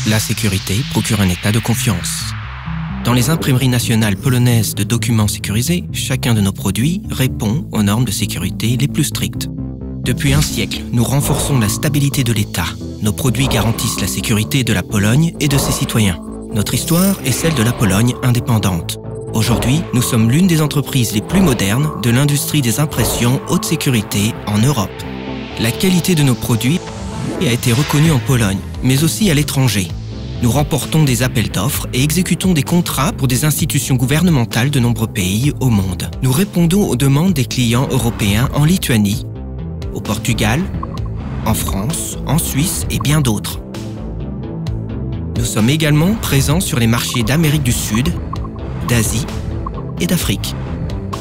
La sécurité procure un état de confiance. Dans les imprimeries nationales polonaises de documents sécurisés, chacun de nos produits répond aux normes de sécurité les plus strictes. Depuis un siècle, nous renforçons la stabilité de l'État. Nos produits garantissent la sécurité de la Pologne et de ses citoyens. Notre histoire est celle de la Pologne indépendante. Aujourd'hui, nous sommes l'une des entreprises les plus modernes de l'industrie des impressions haute sécurité en Europe. La qualité de nos produits a été reconnue en Pologne, mais aussi à l'étranger. Nous remportons des appels d'offres et exécutons des contrats pour des institutions gouvernementales de nombreux pays au monde. Nous répondons aux demandes des clients européens en Lituanie, au Portugal, en France, en Suisse et bien d'autres. Nous sommes également présents sur les marchés d'Amérique du Sud, d'Asie et d'Afrique.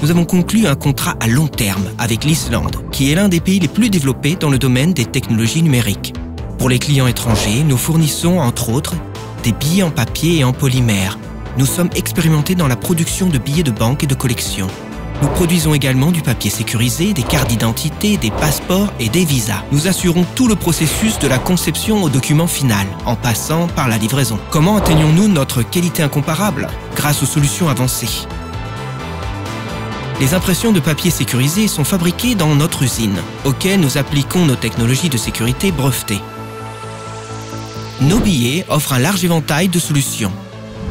Nous avons conclu un contrat à long terme avec l'Islande, qui est l'un des pays les plus développés dans le domaine des technologies numériques. Pour les clients étrangers, nous fournissons entre autres des billets en papier et en polymère. Nous sommes expérimentés dans la production de billets de banque et de collection. Nous produisons également du papier sécurisé, des cartes d'identité, des passeports et des visas. Nous assurons tout le processus de la conception au document final, en passant par la livraison. Comment atteignons-nous notre qualité incomparable? Grâce aux solutions avancées. Les impressions de papier sécurisé sont fabriquées dans notre usine, auquel nous appliquons nos technologies de sécurité brevetées. Nos billets offrent un large éventail de solutions.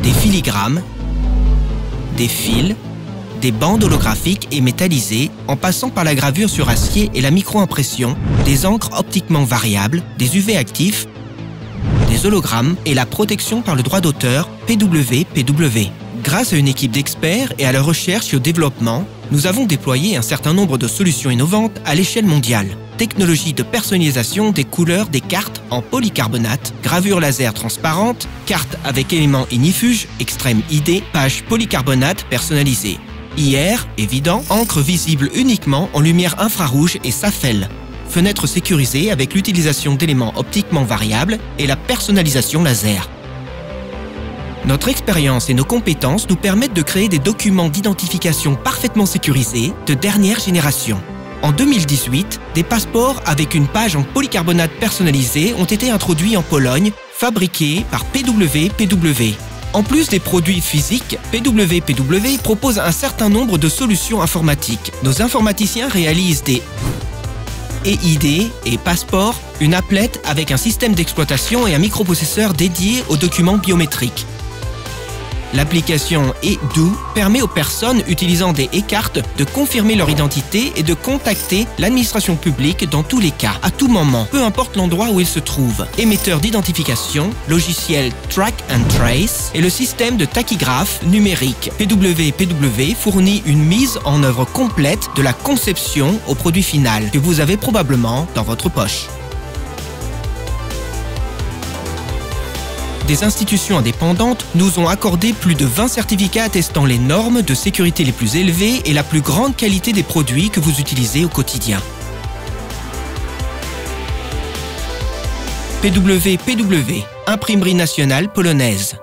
Des filigrammes, des fils, des bandes holographiques et métallisées, en passant par la gravure sur acier et la micro-impression, des encres optiquement variables, des UV actifs, des hologrammes et la protection par le droit d'auteur PWPW. Grâce à une équipe d'experts et à la recherche et au développement, nous avons déployé un certain nombre de solutions innovantes à l'échelle mondiale. Technologie de personnalisation des couleurs des cartes en polycarbonate, gravure laser transparente, cartes avec éléments ignifuges, extrême ID, page polycarbonate personnalisée. IR, évident, encre visible uniquement en lumière infrarouge et SAFEL. Fenêtre sécurisée avec l'utilisation d'éléments optiquement variables et la personnalisation laser. Notre expérience et nos compétences nous permettent de créer des documents d'identification parfaitement sécurisés de dernière génération. En 2018, des passeports avec une page en polycarbonate personnalisée ont été introduits en Pologne, fabriqués par PWPW. En plus des produits physiques, PWPW propose un certain nombre de solutions informatiques. Nos informaticiens réalisent des EID et passeports, une applette avec un système d'exploitation et un microprocesseur dédié aux documents biométriques. L'application eDo permet aux personnes utilisant des e-cartes de confirmer leur identité et de contacter l'administration publique dans tous les cas, à tout moment, peu importe l'endroit où ils se trouvent. Émetteur d'identification, logiciel Track and Trace et le système de tachygraphe numérique. PWPW fournit une mise en œuvre complète de la conception au produit final que vous avez probablement dans votre poche. Des institutions indépendantes nous ont accordé plus de 20 certificats attestant les normes de sécurité les plus élevées et la plus grande qualité des produits que vous utilisez au quotidien. PWPW, Imprimerie nationale polonaise.